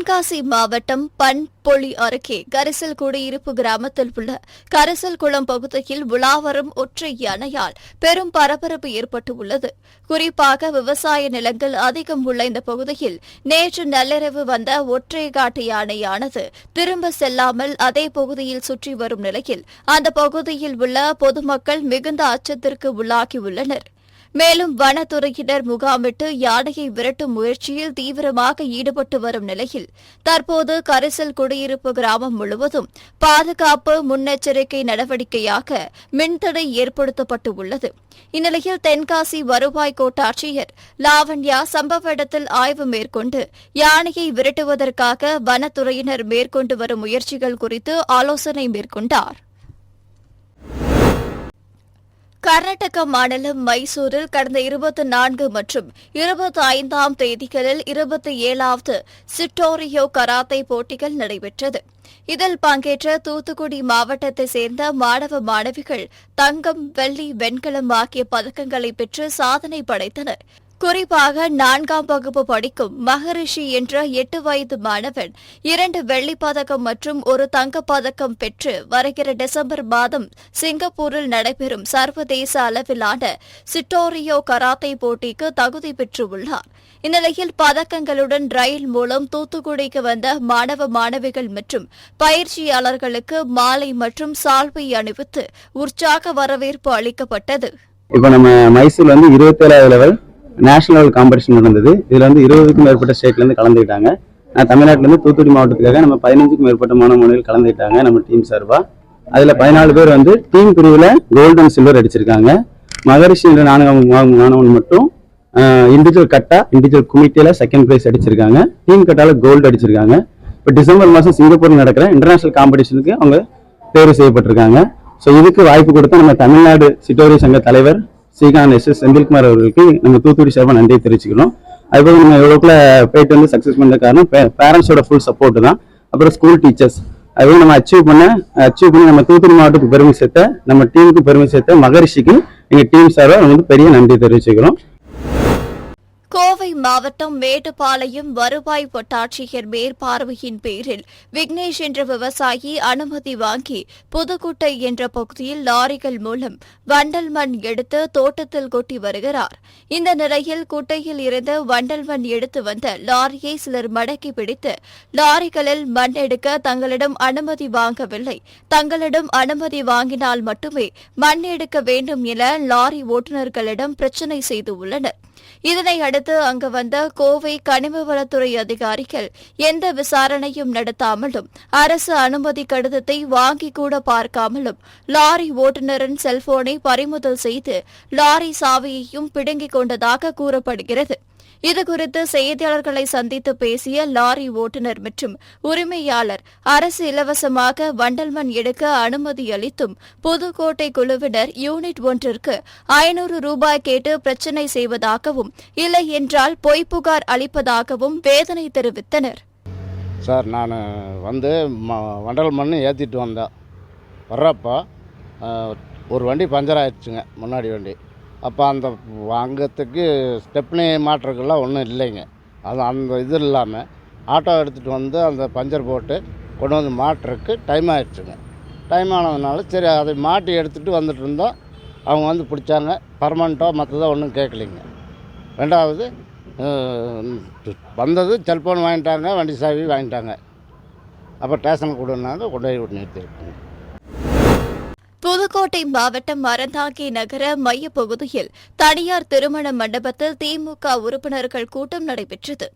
தென்காசி மாவட்டம் பண்பொழி அருகே கரிசல் குடியிருப்பு கிராமத்தில் உள்ள கரிசல் குளம் பகுதியில் உலாவரும் ஒற்றை யானையால் பெரும் பரபரப்பு ஏற்பட்டுள்ளது. குறிப்பாக விவசாய நிலங்கள் அதிகம் உள்ள இந்த பகுதியில் நேற்று நள்ளிரவு வந்த ஒற்றை காட்டு யானையானது திரும்ப செல்லாமல் அதே பகுதியில் சுற்றி வரும் நிலையில் அந்த பகுதியில் உள்ள பொதுமக்கள் மிகுந்த அச்சத்திற்கு உள்ளாகியுள்ளனர். மேலும் வனத்துறையினர் முகாமிட்டு யானையை விரட்டும் முயற்சியில் தீவிரமாக ஈடுபட்டு வரும் நிலையில் தற்போது கரிசல் குடியிருப்பு கிராமம் முழுவதும் பாதுகாப்பு முன்னெச்சரிக்கை நடவடிக்கையாக மின்தடை ஏற்படுத்தப்பட்டுள்ளது. இந்நிலையில் தென்காசி வருவாய் கோட்டாட்சியர் லாவண்யா சம்பவ இடத்தில் ஆய்வு மேற்கொண்டு யானையை விரட்டுவதற்காக வனத்துறையினர் மேற்கொண்டு வரும் முயற்சிகள் குறித்து ஆலோசனை மேற்கொண்டார். கர்நாடக மாநிலம் மைசூரில் கடந்த 24 மற்றும் 25ஆம் தேதிகளில் 27வது சிட்டோரியோ கராத்தே போட்டிகள் நடைபெற்றது. இதில் பங்கேற்ற தூத்துக்குடி மாவட்டத்தைச் சேர்ந்த மாணவ மாணவிகள் தங்கம், வெள்ளி, வெண்கலம் ஆகிய பதக்கங்களை பெற்று சாதனை படைத்தனர். குறிப்பாக 4ஆம் வகுப்பு படிக்கும் மகரிஷி என்ற 8 வயது மாணவன் 2 வெள்ளிப் பதக்கம் மற்றும் ஒரு தங்கப்பதக்கம் பெற்று வருகிற டிசம்பர் மாதம் சிங்கப்பூரில் நடைபெறும் சர்வதேச அளவிலான சிட்டோரியோ கராத்தே போட்டிக்கு தகுதி பெற்றுள்ளார். இந்நிலையில் பதக்கங்களுடன் ரயில் மூலம் தூத்துக்குடிக்கு வந்த மாணவ மாணவிகள் மற்றும் பயிற்சியாளர்களுக்கு மாலை மற்றும் சால்வை அணிவித்து உற்சாக வரவேற்பு அளிக்கப்பட்டது. இப்போ நம்ம மைசூர் 27வது லெவல் நேஷனல் லெவல் காம்படிஷன் நடந்தது. இதுல 20க்கும் மேற்பட்ட ஸ்டேட்ல இருந்து கலந்துக்கிட்டாங்க. தமிழ்நாட்டில தூத்துக்குடி மாவட்டத்துக்காக நம்ம 15க்கும் மேற்பட்ட மாணவர்கள் கலந்துக்கிட்டாங்க நம்ம டீம் சார்பா. அதுல 14 பேர் டீம் பிரிவுல கோல்டு அண்ட் சில்வர் அடிச்சிருக்காங்க. மகரிஷி என்ற மாணவன் மட்டும் இண்டிவிஜுவல் கட்டா இண்டிவிஜுவல் குமிட்டியில செகண்ட் பிரைஸ் அடிச்சிருக்காங்க. டீம் கட்டால கோல்டு அடிச்சிருக்காங்க. இப்போ டிசம்பர் மாதம் சிங்கப்பூரில் நடக்கிற இன்டர்நேஷனல் காம்படிஷனுக்கு அவங்க தேர்வு செய்யப்பட்டிருக்காங்க. ஸோ இதுக்கு வாய்ப்பு கொடுத்த நம்ம தமிழ்நாடு சிட்டோரி சங்க தலைவர் ஸ்ரீகாந்த் எஸ் செந்தில்குமார் அவர்களுக்கு நம்ம தூத்துக்குடி சார்பாக நன்றி தெரிவிச்சுக்கணும். அதுபோல் நம்ம எவ்வளோக்குள்ள போயிட்டு சக்ஸஸ் பண்ண காரணம் பேரண்ட்ஸோட ஃபுல் சப்போர்ட் தான். அப்புறம் ஸ்கூல் டீச்சர்ஸ் அதுவும் நம்ம அச்சீவ் பண்ணி நம்ம தூத்துக்குடி மாவட்டத்துக்கு பெருமை சேர்த்த நம்ம டீமுக்கு பெருமை சேர்த்த மகரிஷிக்கு எங்கள் டீம் சார்பாக பெரிய நன்றி தெரிவிச்சுக்கிறோம். கோவை மாவட்டம் மேட்டுப்பாளையம் வருவாய் வட்டாட்சியர் மேற்பார்வையின் பேரில் விக்னேஷ் என்ற விவசாயி அனுமதி வாங்கி புதுக்குட்டை என்ற பகுதியில் லாரிகள் மூலம் வண்டல் மண் எடுத்து தோட்டத்தில் கொட்டி வருகிறார். இந்த நிலையில் குட்டையில் இருந்து வண்டல் மண் எடுத்து வந்த லாரியை சிலர் மடக்கி பிடித்து லாரிகளில் மண் எடுக்க தங்களிடம் அனுமதி வாங்கவில்லை, தங்களிடம் அனுமதி வாங்கினால் மட்டுமே மண் எடுக்க வேண்டும் என லாரி ஓட்டுநர்களிடம் பிரச்சினை செய்துள்ளனர். இதனை அடுத்து அங்கு வந்த கோவை கனிமவளத்துறை அதிகாரிகள் எந்த விசாரணையும் நடத்தாமலும் அரசு அனுமதி கடிதத்தை வாங்கி கூட பார்க்காமலும் லாரி ஓட்டுநரின் செல்போனை பறிமுதல் செய்து லாரி சாவியையும் பிடுங்கிக் கொண்டதாக கூறப்படுகிறது. இதுகுறித்து செய்தியாளர்களை சந்தித்து பேசிய லாரி ஓட்டுநர் மற்றும் உரிமையாளர் அரசு இலவசமாக வண்டல் மண் எடுக்க அனுமதி அளித்தும் புதுக்கோட்டை குழுவினர் யூனிட் ஒன்றிற்கு 500 ரூபாய் கேட்டு பிரச்சினை செய்வதாகவும் இல்லை என்றால் பொய் புகார் அளிப்பதாகவும் வேதனை தெரிவித்தனர். சார், நான் வண்டல் மண் ஏற்றிட்டு வந்தேன். வர்றப்போ ஒரு வண்டி பஞ்சர் ஆயிடுச்சுங்க, முன்னாடி வண்டி. அப்போ அந்த அங்கத்துக்கு ஸ்டெப்னி மாட்டுறதுக்கெல்லாம் ஒன்றும் இல்லைங்க. அது அந்த இது இல்லாமல் ஆட்டோ எடுத்துகிட்டு வந்து அந்த பஞ்சர் போட்டு கொண்டு வந்து மாட்டுறதுக்கு டைம் ஆகிடுச்சுங்க. டைம் ஆனதுனால சரி அதை மாட்டி எடுத்துகிட்டு வந்துட்டு இருந்தோம். அவங்க பிடிச்சாங்க. பர்மனெண்ட்டோ மற்றதோ ஒன்றும் கேட்கலிங்க. ரெண்டாவது வந்தது செல்ஃபோன் வாங்கிட்டாங்க, வண்டி சாவி வாங்கிட்டாங்க. அப்போ ஸ்டேஷனுக்கு கொடுனாங்க, கொண்டு போய் நிறுத்திருக்குங்க. புதுக்கோட்டை மாவட்டம் அறந்தாங்கி நகர மையப்பகுதியில் தனியார் திருமண மண்டபத்தில் திமுக உறுப்பினர்கள் கூட்டம் நடைபெற்றது.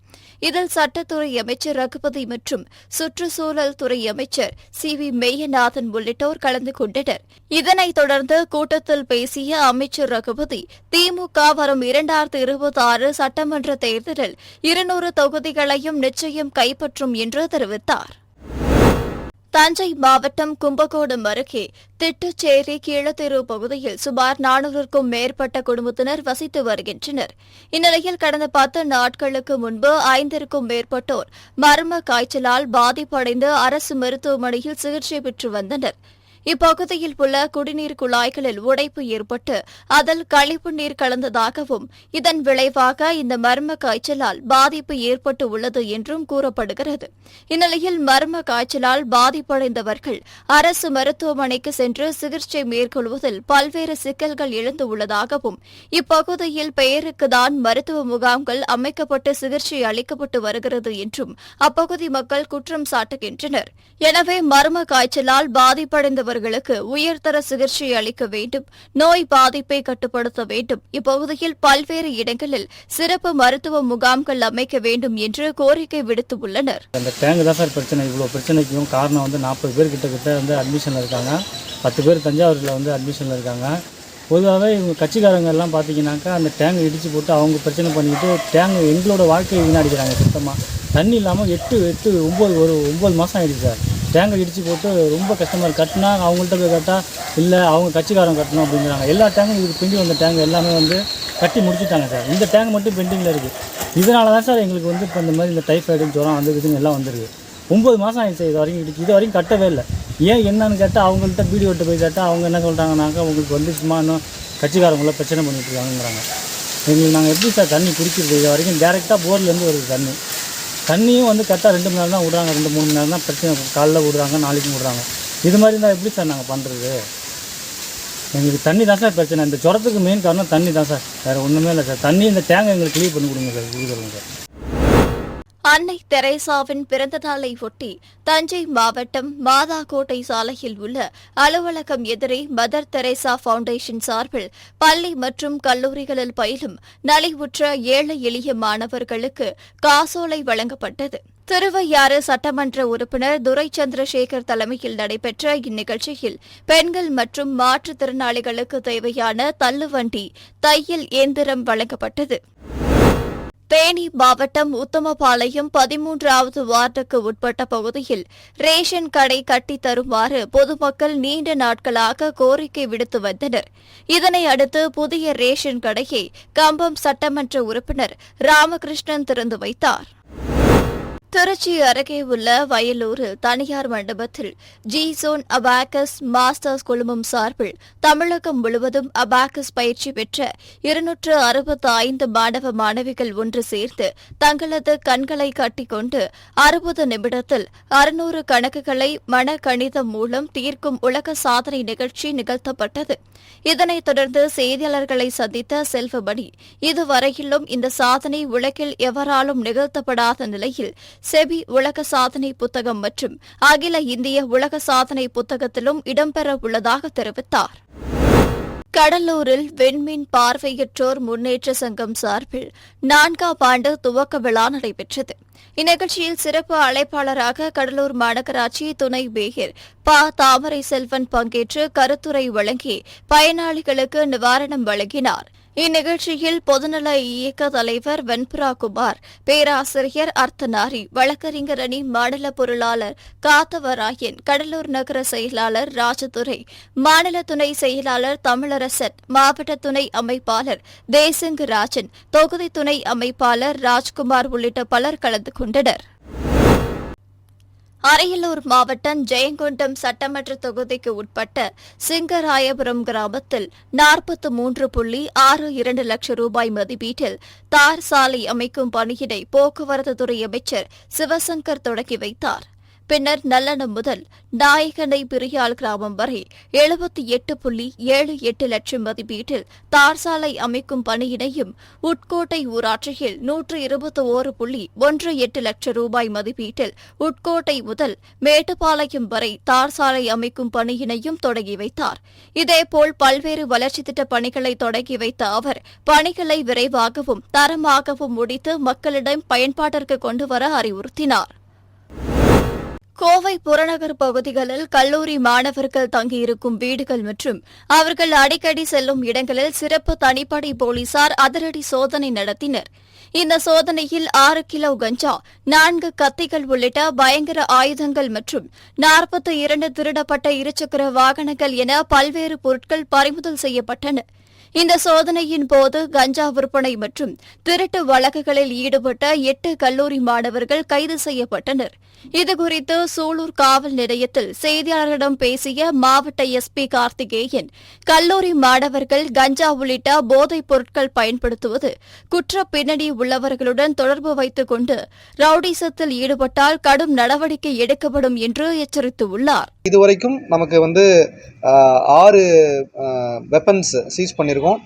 இதில் சட்டத்துறை அமைச்சர் ரகுபதி மற்றும் சுற்றுச்சூழல் துறை அமைச்சர் சி.வி. மெய்யநாதன் உள்ளிட்டோர் கலந்து கொண்டனர். இதனைத் தொடர்ந்து கூட்டத்தில் பேசிய அமைச்சர் ரகுபதி திமுக வரும் 2026 சட்டமன்ற தேர்தலில் 200 தொகுதிகளையும் நிச்சயம் கைப்பற்றும் என்று தெரிவித்தார். தஞ்சை மாவட்டம் கும்பகோணம் அருகே திட்டுச்சேரி கீழத்தெரு பகுதியில் சுமார் 400க்கும் மேற்பட்ட குடும்பத்தினர் வசித்து வருகின்றனர். இந்நிலையில் கடந்த 10 நாட்களுக்கு முன்பு 5ற்கும் மேற்பட்டோர் மர்ம காய்ச்சலால் பாதிப்படைந்து அரசு மருத்துவமனையில் சிகிச்சை பெற்று வந்தனர். இப்பகுதியில் உள்ள குடிநீர் குழாய்களில் உடைப்பு ஏற்பட்டு அதில் கழிவு நீர் கலந்ததாகவும் இதன் விளைவாக இந்த மர்ம காய்ச்சலால் பாதிப்பு ஏற்பட்டு உள்ளது என்றும் கூறப்படுகிறது. இந்நிலையில் மர்ம காய்ச்சலால் பாதிப்படைந்தவர்கள் அரசு மருத்துவமனைக்கு சென்று சிகிச்சை மேற்கொள்வதில் பல்வேறு சிக்கல்கள் எழுந்துள்ளதாகவும் இப்பகுதியில் பெயருக்குதான் மருத்துவ முகாம்கள் அமைக்கப்பட்டு சிகிச்சை அளிக்கப்பட்டு வருகிறது என்றும் அப்பகுதி மக்கள் குற்றம் சாட்டுகின்றனர். எனவே மர்ம காய்ச்சலால் பாதிப்படைந்தவர்களுக்கு உயர்தர சிகிச்சை அளிக்க வேண்டும், நோய் பாதிப்பை கட்டுப்படுத்த வேண்டும், இப்பகுதியில் பல்வேறு இடங்களில் சிறப்பு மருத்துவ முகாம்கள் அமைக்க வேண்டும் என்று கோரிக்கை விடுத்துள்ளனர். அந்த டேங்க் தான் சார் பிரச்சனை. இவ்வளோ பிரச்சனைக்கும் காரணம் 40 பேர் கிட்ட அட்மிஷனில் இருக்காங்க. 10 பேர் தஞ்சாவூரில் அட்மிஷனில் இருக்காங்க. பொதுவாகவே இவங்க கட்சிக்காரங்க எல்லாம் பார்த்தீங்கன்னாக்கா அந்த டேங்கை இடித்து போட்டு அவங்க பிரச்சனை பண்ணிக்கிட்டு டேங்க் எங்களோட வாழ்க்கையை வீணடிக்கிறாங்க. சுத்தமாக தண்ணி இல்லாமல் 9 மாதம் ஆகிடுச்சு சார். டேங்கை இடித்து போட்டு ரொம்ப கஷ்டமாக இருக்குது. கட்டினா அவங்கள்ட்ட போய் கேட்டால் இல்லை அவங்க கட்சிக்காரங்க கட்டணும் அப்படிங்கிறாங்க. எல்லா டேங்கும் இதுக்கு பெண்டிங் வந்த டேங்க் எல்லாமே கட்டி முடிச்சுட்டாங்க சார். இந்த டேங்க் மட்டும் பெண்டிங்கில் இருக்குது. இதனால தான் சார் எங்களுக்கு இப்போ இந்த மாதிரி இந்த டைஃபாய்டு ஜுரம் இதுன்னு எல்லாம் வந்துருக்கு. 9 மாதம் ஆகிடுச்சு இது வரைக்கும் கட்டவே இல்லை. ஏன் என்னன்னு கேட்டால் அவங்கள்ட்ட வீடியோட்ட போய் கேட்டால் அவங்க என்ன சொல்கிறாங்கனாக்கா உங்களுக்கு சும்மா இன்னும் கட்சிக்காரங்கள பிரச்சனை பண்ணிட்டு இருக்காங்கிறாங்க. எங்களுக்கு நாங்கள் எப்படி சார் தண்ணி குடிக்கிறது? இது வரைக்கும் டேரெக்டாக போர்லேருந்து வருது தண்ணியும் கரெக்டாக 2 மணி நேரம் தான் விடுறாங்க. 2-3 மணி நேரம் தான் பிரச்சனை. காலைல விடுறாங்க, நாளைக்கும் விடுறாங்க. இது மாதிரி இருந்தால் எப்படி சார் நாங்கள் பண்ணுறது? எங்களுக்கு தண்ணி தான் சார் பிரச்சனை. இந்த ஜுரத்துக்கு மெயின் காரணம் தண்ணி தான் சார், வேறு ஒன்றுமே இல்லை சார். தண்ணி இந்த டேங்கை எங்களுக்கு க்ளீன் பண்ணி கொடுங்க சார், கொடுத்துருங்க சார். அன்னை தெரேசாவின் பிறந்த நாளை ஒட்டி தஞ்சை மாவட்டம் மாதாக்கோட்டை சாலையில் உள்ள அலுவலகம் எதிரே மதர் தெரேசா பவுண்டேஷன் சார்பில் பள்ளி மற்றும் கல்லூரிகளில் பயிலும் நலிவுற்ற ஏழை எளிய மாணவர்களுக்கு காசோலை வழங்கப்பட்டது. திருவையாறு சட்டமன்ற உறுப்பினர் துரை சந்திரசேகர் தலைமையில் நடைபெற்ற இந்நிகழ்ச்சியில் பெண்கள் மற்றும் மாற்றுத்திறனாளிகளுக்கு தேவையான தள்ளுவண்டி, தையல் இயந்திரம் வழங்கப்பட்டது. தேனி மாவட்டம் உத்தமபாளையம் 13வது வார்டுக்கு உட்பட்ட பகுதியில் ரேஷன் கடை கட்டித் தருமாறு பொதுமக்கள் நீண்ட நாட்களாக கோரிக்கை விடுத்து வந்தனர். இதனை அடுத்து புதிய ரேஷன் கடையை கம்பம் சட்டமன்ற உறுப்பினர் ராமகிருஷ்ணன் திறந்து வைத்தார். திருச்சி அருகே உள்ள வயலூரில் தனியார் மண்டபத்தில் ஜி-ஜோன் அபாக்கஸ் மாஸ்டர்ஸ் குழுமம் சார்பில் தமிழகம் முழுவதும் அபாக்கஸ் பயிற்சி பெற்ற 265 மாணவ மாணவிகள் ஒன்று சேர்ந்து தங்களது கண்களை கட்டிக்கொண்டு 60 நிமிடத்தில் 600 கணக்குகளை மனக்கணிதம் மூலம் தீர்க்கும் உலக சாதனை நிகழ்ச்சி நிகழ்த்தப்பட்டது. இதனைத் தொடர்ந்து செய்தியாளர்களை சந்தித்த செல்வமணி, இதுவரையிலும் இந்த சாதனை உலகில் எவராலும் நிகழ்த்தப்படாத நிலையில் செபி உலக சாதனை புத்தகம் மற்றும் அகில இந்திய உலக சாதனை புத்தகத்திலும் இடம்பெற உள்ளதாக தெரிவித்தார். கடலூரில் விண்மீன் பார்வையற்றோர் முன்னேற்ற சங்கம் சார்பில் 4ஆம் ஆண்டு துவக்க விழா நடைபெற்றது. இந்நிகழ்ச்சியில் சிறப்பு அழைப்பாளராக கடலூர் மாநகராட்சி துணை மேயர் தாமரை செல்வன் பங்கேற்று கருத்துரை வழங்கி பயனாளிகளுக்கு நிவாரணம் வழங்கினார். இந்நிகழ்ச்சியில் பொதுநல இயக்க தலைவர் வெண்புரா குமார், பேராசிரியர் அர்த்தநாரி, வழக்கறிஞர் அணி மாநில பொருளாளர் காத்தவராயன், கடலூர் நகர செயலாளர் ராஜதுரை, மாநில துணை செயலாளர் தமிழரசன், மாவட்ட துணை அமைப்பாளர் தேசங்கு ராஜன், தொகுதி துணை அமைப்பாளர் ராஜ்குமார் உள்ளிட்ட பலர் கலந்து கொண்டனர். அரியலூர் மாவட்டம் ஜெயங்கொண்டம் சட்டமன்ற தொகுதிக்கு உட்பட்ட சிங்கராயபுரம் கிராமத்தில் 43.62 லட்சம் ரூபாய் மதிப்பீட்டில் தார் சாலை அமைக்கும் பணியினை போக்குவரத்துத்துறை அமைச்சர் சிவசங்கர் தொடங்கி வைத்தார். பின்னர் நல்லெண்ணம் முதல் நாயகனை பிரியால் கிராமம் வரை 78.78 லட்சம் மதிப்பீட்டில் தார் சாலை அமைக்கும் பணியினையும், உட்கோட்டை ஊராட்சியில் 121.18 லட்சம் ரூபாய் மதிப்பீட்டில் உட்கோட்டை முதல் மேட்டுப்பாளையம் வரை தார் சாலை அமைக்கும் பணியினையும் தொடங்கி வைத்தார். இதேபோல் பல்வேறு வளர்ச்சித் திட்டப் பணிகளை தொடங்கி வைத்த அவர் பணிகளை விரைவாகவும் தரமாகவும் முடித்து மக்களிடம் பயன்பாட்டிற்கு கொண்டுவர அறிவுறுத்தினார். கோவை புறநகர் பகுதிகளில் கல்லூரி மாணவர்கள் தங்கியிருக்கும் வீடுகள் மற்றும் அவர்கள் அடிக்கடி செல்லும் இடங்களில் சிறப்பு தனிப்படை போலீசார் அதிரடி சோதனை நடத்தினர். இந்த சோதனையில் 6 கிலோ கஞ்சா, 4 கத்திகள் உள்ளிட்ட பயங்கர ஆயுதங்கள் மற்றும் 42 திருடப்பட்ட இருசக்கர வாகனங்கள் என பல்வேறு பொருட்கள் பறிமுதல் செய்யப்பட்டன. இந்த சோதனையின் போது கஞ்சா விற்பனை மற்றும் திருட்டு வழக்குகளில் ஈடுபட்ட 8 கல்லூரி மாணவர்கள் கைது செய்யப்பட்டனர். இதுகுறித்து சூலூர் காவல் நிலையத்தில் செய்தியாளர்களிடம் பேசிய மாவட்ட எஸ்பி கார்த்திகேயன், கல்லூரி மாணவர்கள் கஞ்சா உள்ளிட்ட போதைப் பொருட்கள் பயன்படுத்துவது குற்ற பின்னணி உள்ளவர்களுடன் தொடர்பு வைத்துக் கொண்டு ரவுடிசத்தில் ஈடுபட்டால் கடும் நடவடிக்கை எடுக்கப்படும் என்று எச்சரித்துள்ளார். இதுவரைக்கும் நமக்கு 6 வெப்பன்ஸ் சீஸ் பண்ணியிருக்கோம்.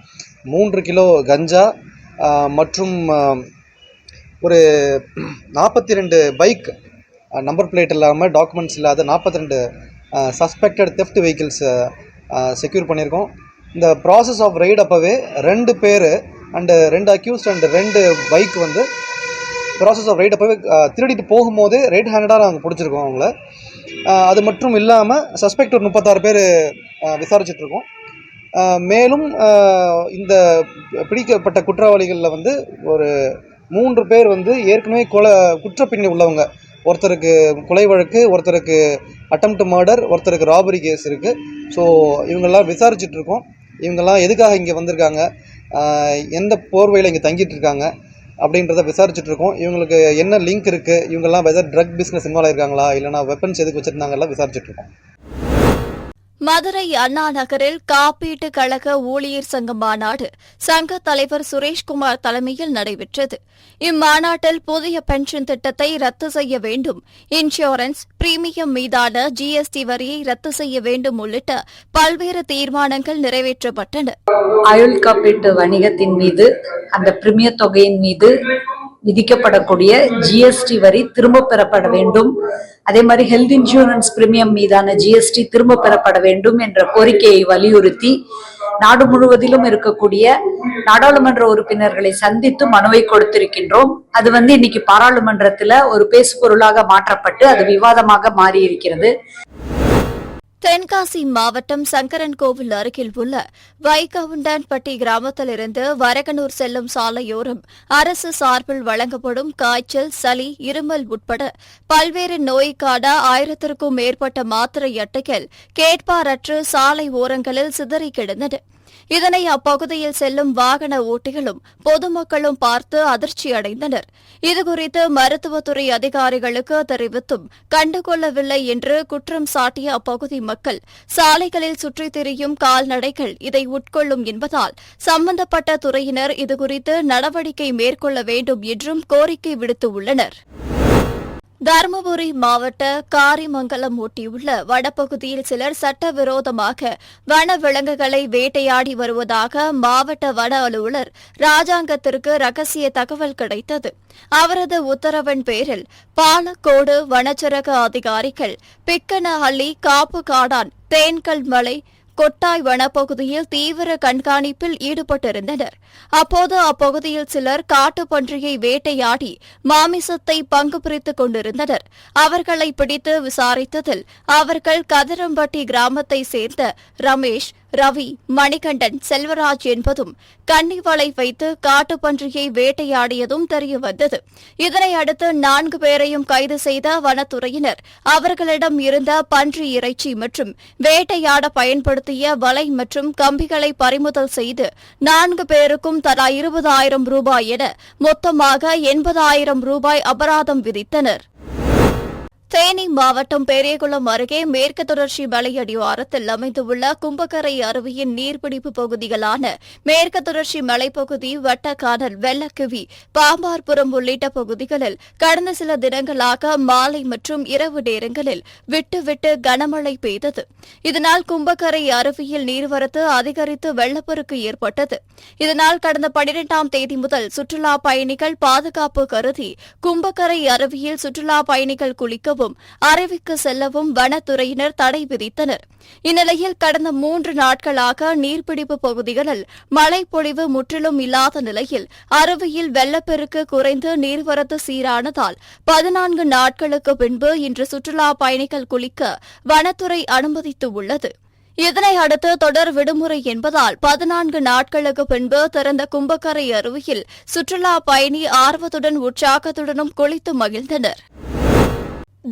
3 கிலோ கஞ்சா மற்றும் ஒரு 42 பைக் நம்பர் பிளேட் இல்லாமல் டாக்குமெண்ட்ஸ் இல்லாத 42 சஸ்பெக்டட் தெஃப்ட் வெஹிக்கிள்ஸ் செக்யூர் பண்ணியிருக்கோம். இந்த ப்ராசஸ் ஆஃப் ரைட் அப்போவே 2 பேர் and 2 accused and 2 bike process of right அப்போவே திருடிட்டு போகும்போது ரெட் ஹேண்டடாக நாங்கள் பிடிச்சிருக்கோம் அவங்கள. அது மட்டும் இல்லாமல் சஸ்பெக்ட் ஒரு 36 பேர் விசாரிச்சிட்ருக்கோம். மேலும் இந்த பிடிக்கப்பட்ட குற்றவாளிகளில் ஒரு 3 பேர் ஏற்கனவே குற்றப்பின்னணி உள்ளவங்க. ஒருத்தருக்கு கொலை வழக்கு, ஒருத்தருக்கு அட்டெம்ப்ட் மர்டர், ஒருத்தருக்கு ராபரி கேஸ் இருக்குது. ஸோ இவங்கெல்லாம் விசாரிச்சிட்ருக்கோம். இவங்கெல்லாம் எதுக்காக இங்கே வந்திருக்காங்க, எந்த போர்வையில் இங்கே தங்கிட்டு இருக்காங்க அப்படின்றத விசாரிச்சுட்ருக்கோம். இவங்களுக்கு என்ன லிங்க் இருக்குது, இவங்கெல்லாம் வெதர் ட்ரக் பிஸ்னஸ் இன்வால்வ் ஆயிருக்காங்களா, இல்லைனா வெப்பன்ஸ் எதுக்கு வச்சுருந்தாங்கலாம் விசாரிச்சுட்ருக்கோம். மதுரை அண்ணா நகரில் காப்பீட்டு கழக ஊழியர் சங்க மாநாடு சங்க தலைவர் சுரேஷ்குமார் தலைமையில் நடைபெற்றது. இம்மாநாட்டில் புதிய பென்ஷன் திட்டத்தை ரத்து செய்ய வேண்டும், இன்சூரன்ஸ் பிரீமியம் மீதான ஜிஎஸ்டி வரியை ரத்து செய்ய வேண்டும் உள்ளிட்ட பல்வேறு தீர்மானங்கள் நிறைவேற்றப்பட்டன. ஆயுள் காப்பீட்டு வணிகத்தின் மீது அந்த பிரிமிய தொகையின் மீது விதிக்கப்படக்கூடிய ஜிஎஸ்டி வரி திரும்ப பெறப்பட வேண்டும். அதே மாதிரி ஹெல்த் இன்சூரன்ஸ் பிரீமியம் மீதான ஜிஎஸ்டி திரும்ப பெறப்பட வேண்டும் என்ற கோரிக்கையை வலியுறுத்தி நாடு முழுவதிலும் இருக்கக்கூடிய நாடாளுமன்ற உறுப்பினர்களை சந்தித்து மனுவை கொடுத்திருக்கின்றோம். அது இன்னைக்கு பாராளுமன்றத்துல ஒரு பேசு பொருளாக மாற்றப்பட்டு அது விவாதமாக மாறி இருக்கிறது. தென்காசி மாவட்டம் சங்கரன்கோவில் அருகில் உள்ள வைகவுண்டன்பட்டி கிராமத்திலிருந்து வரகனூர் செல்லும் சாலையோரம் அரசு சார்பில் வழங்கப்படும் காய்ச்சல், சளி, இருமல் உட்பட பல்வேறு நோய்க்கான 1000க்கும் மேற்பட்ட மாத்திரை அட்டைகள் கேட்பாரற்று சாலை ஓரங்களில் சிதறி கிடந்தன. இதனை அப்பகுதியில் செல்லும் வாகன ஓட்டிகளும் பொதுமக்களும் பார்த்து அதிர்ச்சி அடைந்தனர். இதுகுறித்து மருத்துவத்துறை அதிகாரிகளுக்கு தெரிவித்தும் கண்டுகொள்ளவில்லை என்று குற்றம் சாட்டிய அப்பகுதி மக்கள், சாலைகளில் சுற்றித் திரியும் கால்நடைகள் இதை உட்கொள்ளும் என்பதால் சம்பந்தப்பட்ட துறையினர் இதுகுறித்து நடவடிக்கை மேற்கொள்ள வேண்டும் என்றும் கோரிக்கை விடுத்துள்ளனர். தருமபுரி மாவட்ட காரிமங்கலம் ஒட்டியுள்ள வனப்பகுதியில் சிலர் சட்டவிரோதமாக வன விலங்குகளை வேட்டையாடி வருவதாக மாவட்ட வன அலுவலர் ராஜாங்கத்திற்கு ரகசிய தகவல் கிடைத்தது. அவரது உத்தரவின் பேரில் பாலக்கோடு வனச்சரக அதிகாரிகள் பிக்கனஹள்ளி, காப்பு காடான், தேன்கல் மலை, கொட்டாய் வனப்பகுதியில் தீவிர கண்காணிப்பில் ஈடுபட்டிருந்தனர். அப்போது அப்பகுதியில் சிலர் காட்டுப்பன்றியை வேட்டையாடி மாமிசத்தை பங்கு பிரித்துக் கொண்டிருந்தனர். அவர்களை பிடித்து விசாரித்ததில் அவர்கள் கதிரம்பட்டி கிராமத்தை சேர்ந்த ரமேஷ், ரவி, மணிகண்டன், செல்வராஜ் என்பதும் கன்னிவளை வைத்து காட்டுப்பன்றியை வேட்டையாடியதும் தெரியவந்தது. இதனையடுத்து 4 பேரையும் கைது செய்த வனத்துறையினர் அவர்களிடம் இருந்த பன்றி இறைச்சி மற்றும் வேட்டையாட பயன்படுத்திய வலை மற்றும் கம்பிகளை பறிமுதல் செய்து 4 பேருக்கும் தலா 20,000 ரூபாய் என மொத்தமாக 80,000 ரூபாய் அபராதம் விதித்தனர். தேனி மாவட்டம் பெரியகுளம் அருகே மேற்கு தொடர்ச்சி மலையடிவாரத்தில் அமைந்துள்ள கும்பக்கரை அருவியின் நீர்பிடிப்பு பகுதிகளான மேற்கு தொடர்ச்சி மலைப்பகுதி, வட்டக்கானல், வெள்ளக்குவி, பாம்பார்புரம் உள்ளிட்ட பகுதிகளில் கடந்த சில தினங்களாக மாலை மற்றும் இரவு நேரங்களில் விட்டு கனமழை பெய்தது. இதனால் கும்பக்கரை அருவியில் நீர்வரத்து அதிகரித்து வெள்ளப்பெருக்கு ஏற்பட்டது. இதனால் கடந்த 12ஆம் தேதி முதல் சுற்றுலா பயணிகள் பாதுகாப்பு கருதி கும்பக்கரை அருவியில் சுற்றுலா பயணிகள் குளிக்கவும் அருவிக்கு செல்லவும் வனத்துறையினர் தடை விதித்தனர். இந்நிலையில் கடந்த 3 நாட்களாக நீர்பிடிப்பு பகுதிகளில் மழைப்பொழிவு முற்றிலும் இல்லாத நிலையில் அருவியில் வெள்ளப்பெருக்கு குறைந்து நீர்வரத்து சீரானதால் 14 நாட்களுக்கு பின்பு இன்று சுற்றுலா பயணிகள் குளிக்க வனத்துறை அனுமதித்துள்ளது. இதனை அடுத்து தொடர் விடுமுறை என்பதால் 14 நாட்களுக்கு பின்பு திறந்த கும்பக்கரை அருவியில் சுற்றுலா பயணி ஆர்வத்துடன் உற்சாகத்துடனும் குளித்து மகிழ்ந்தனர்.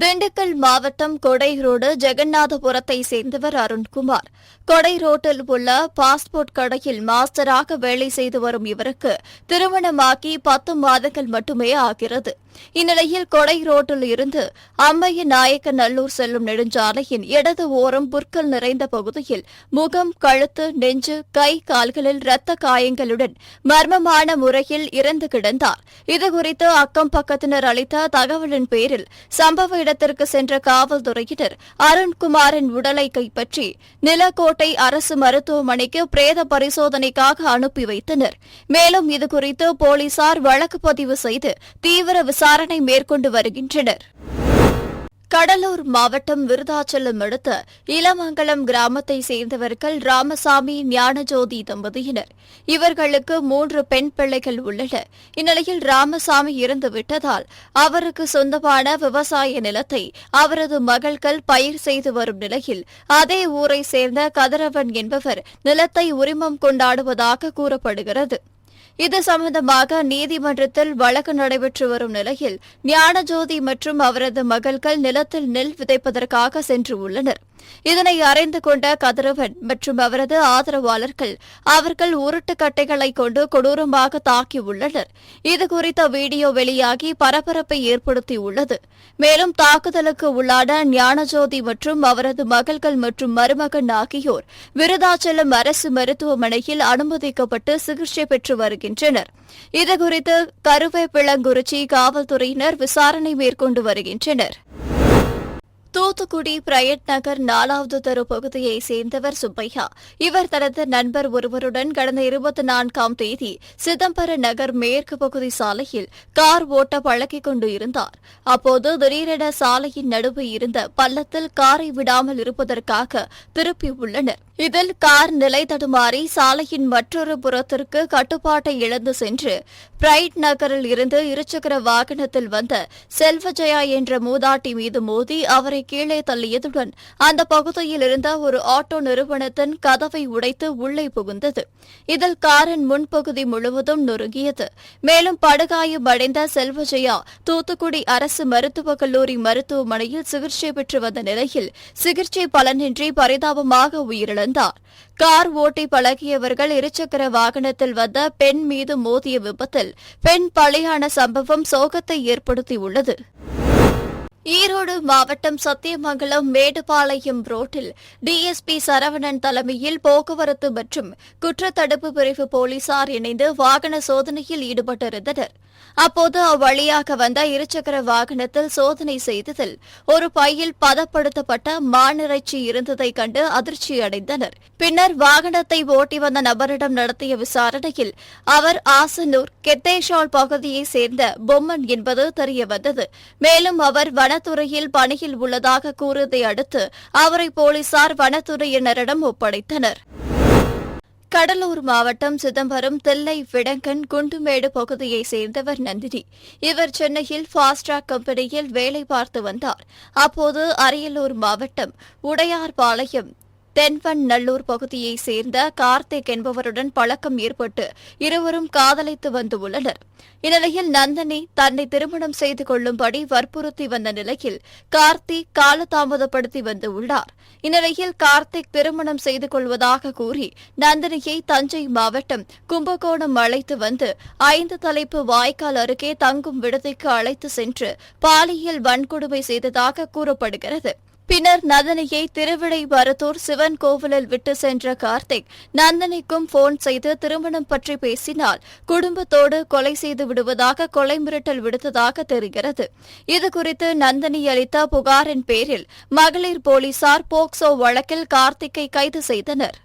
திண்டுக்கல் மாவட்டம் கொடை ரோடு ஜெகநாதபுரத்தை சேர்ந்தவர் அருண்குமார். கொடை ரோட்டில் உள்ள பாஸ்போர்ட் கடையில் மாஸ்டராக வேலை செய்து வரும் இவருக்கு திருமணமாகி 10 மாதங்கள் மட்டுமே ஆகிறது. இந்நிலையில் கொடை ரோட்டில் இருந்து அம்மைய நாயக்க நல்லூர் செல்லும் நெடுஞ்சாலையின் இடது ஓரம் புற்கள் நிறைந்த பகுதியில் முகம், கழுத்து, நெஞ்சு, கை, கால்களில் இரத்த காயங்களுடன் மர்மமான முறையில் இறந்து கிடந்தார். இதுகுறித்து அக்கம் பக்கத்தினர் அளித்த தகவலின் பேரில் சம்பவ இடத்திற்கு சென்ற காவல்துறையினர் அருண்குமாரின் உடலை கைப்பற்றி நிலக்கோட்டை அரசு மருத்துவமனைக்கு பிரேத பரிசோதனைக்காக அனுப்பி வைத்தனர். மேலும் இதுகுறித்து போலீசார் வழக்கு பதிவு செய்து தீவிர விசாரணை மேற்கொண்டு வருகின்றனர். கடலூர் மாவட்டம் விருதாச்சலம் அடுத்த இளமங்கலம் கிராமத்தை சேர்ந்தவர்கள் ராமசாமி, ஞானஜோதி தம்பதியினர். இவர்களுக்கு 3 பெண் பிள்ளைகள் உள்ளனர். இந்நிலையில் ராமசாமி இறந்துவிட்டதால் அவருக்கு சொந்தமான விவசாய நிலத்தை அவரது மகள்கள் பயிர் செய்து வரும் நிலையில் அதே ஊரை சேர்ந்த கதிரவன் என்பவர் நிலத்தை உரிமம் கொண்டாடுவதாக கூறப்படுகிறது. இது சம்பந்தமாக நீதிமன்றத்தில் வழக்கு நடைபெற்று வரும் நிலையில் ஞானஜோதி மற்றும் அவரது மகள்கள் நிலத்தில் நெல் விதைப்பதற்காக சென்று உள்ளனர். இதனை அறிந்து கொண்ட கதிரவன் மற்றும் அவரது ஆதரவாளர்கள் அவர்கள் உருட்டுக்கட்டைகளை கொண்டு கொடூரமாக தாக்கியுள்ளனர். இதுகுறித்த வீடியோ வெளியாகி பரபரப்பை ஏற்படுத்தியுள்ளது. மேலும் தாக்குதலுக்கு உள்ளான ஞானஜோதி மற்றும் அவரது மகள்கள் மற்றும் மருமகன் ஆகியோர் விருதாச்சலம் அரசு மருத்துவமனையில் அனுமதிக்கப்பட்டு சிகிச்சை பெற்று வருகின்றனர். இதுகுறித்து கருவேப்பிளங்குறிச்சி காவல்துறையினர் விசாரணை மேற்கொண்டு வருகின்றனர். தூத்துக்குடி பிரையட் நகர் 4வது தெரு பகுதியைச் சேர்ந்தவர் சுப்பையா. இவர் தனது நண்பர் ஒருவருடன் கடந்த 24ஆம் தேதி சிதம்பர நகர் மேற்கு பகுதி சாலையில் கார் ஓட்ட பழகிக் கொண்டு இருந்தார். அப்போது திடீரென சாலையின் நடுவே இருந்த பள்ளத்தில் காரை விடாமல் இருப்பதற்காக திருப்பியுள்ளனர். இதில் கார் நிலை தடுமாறி சாலையின் மற்றொரு புறத்திற்கு கட்டுப்பாட்டை இழந்து சென்று பிரைட் நகரில் இருந்து இருசக்கர வாகனத்தில் வந்த செல்வஜயா என்ற மூதாட்டி மீது மோதி அவரை கீழே தள்ளியதுடன் அந்த பகுதியில் இருந்த ஒரு ஆட்டோ நிறுவனத்தின் கதவை உடைத்து உள்ளே புகுந்தது. இதில் காரின் முன்பகுதி முழுவதும் நொறுங்கியது. மேலும் படுகாயமடைந்த செல்வஜயா தூத்துக்குடி அரசு மருத்துவக் கல்லூரி மருத்துவமனையில் சிகிச்சை பெற்று வந்த நிலையில் சிகிச்சை பலனின்றி பரிதாபமாக உயிரிழந்தார். கார் ஓட்டி பழகியவர்கள் இருசக்கர வாகனத்தில் வந்த பெண் மீது மோதிய விபத்தில் பெண் பலியான சம்பவம் சோகத்தை ஏற்படுத்தியுள்ளது. ஈரோடு மாவட்டம் சத்தியமங்கலம் மேடுபாளையம் ரோட்டில் டிஎஸ்பி சரவணன் தலைமையில் போக்குவரத்து மற்றும் குற்றத்தடுப்பு பிரிவு போலீசார் இணைந்து வாகன சோதனையில் ஈடுபட்டிருந்தனர். அப்போது அவ்வழியாக வந்த இருசக்கர வாகனத்தில் சோதனை செய்ததில் ஒரு பையில் பதப்படுத்தப்பட்ட மானிறைச்சி இருந்ததைக் கண்டு அதிர்ச்சியடைந்தனர். பின்னர் வாகனத்தை ஓட்டி வந்த நபரிடம் நடத்திய விசாரணையில் அவர் ஆசனூர் கெத்தேஷால் பகுதியைச் சேர்ந்த பொம்மன் என்பது தெரியவந்தது. மேலும் அவர் வனத்துறையில் பணியில் உள்ளதாக கூறியதை அடுத்து அவரை போலீசார் வனத்துறையினரிடம் ஒப்படைத்தனர். கடலூர் மாவட்டம் சிதம்பரம் தில்லை விடங்கன் குண்டுமேடு பகுதியைச் சேர்ந்தவர் நந்தினி. இவர் சென்னையில் ஃபாஸ்ட்ராக் கம்பெனியில் வேலை பார்த்து வந்தார். அப்போது அரியலூர் மாவட்டம் உடையார்பாளையம் தென்வன் நல்லூர் பகுதியைச் சேர்ந்த கார்த்திக் என்பவருடன் பழக்கம் ஏற்பட்டு இருவரும் காதலித்து வந்துள்ளனர். இந்நிலையில் நந்தினி தன்னை திருமணம் செய்து கொள்ளும்படி வற்புறுத்தி வந்த நிலையில் கார்த்திக் காலதாமதப்படுத்தி வந்துள்ளார். இந்நிலையில் கார்த்திக் திருமணம் செய்து கொள்வதாக கூறி நந்தினியை தஞ்சை மாவட்டம் கும்பகோணம் அழைத்து வந்து 5 தலைப்பு வாய்க்கால் அருகே தங்கும் விடுதிக்கு அழைத்து சென்று பாலியல் வன்கொடுமை செய்ததாக கூறப்படுகிறது. பின்னர் நந்தினியை திருவிடைமருதூர் சிவன் கோவிலில் விட்டு சென்ற கார்த்திக் நந்தினிக்கும் போன் செய்து திருமணம் பற்றி பேசினால் குடும்பத்தோடு கொலை செய்து விடுவதாக கொலை மிரட்டல் விடுத்ததாக தெரிகிறது. இதுகுறித்து நந்தினி அளித்த புகாரின் பேரில் மகளிர் போலீசார் போக்சோ வழக்கில் கார்த்திக்கை கைது செய்தனர்.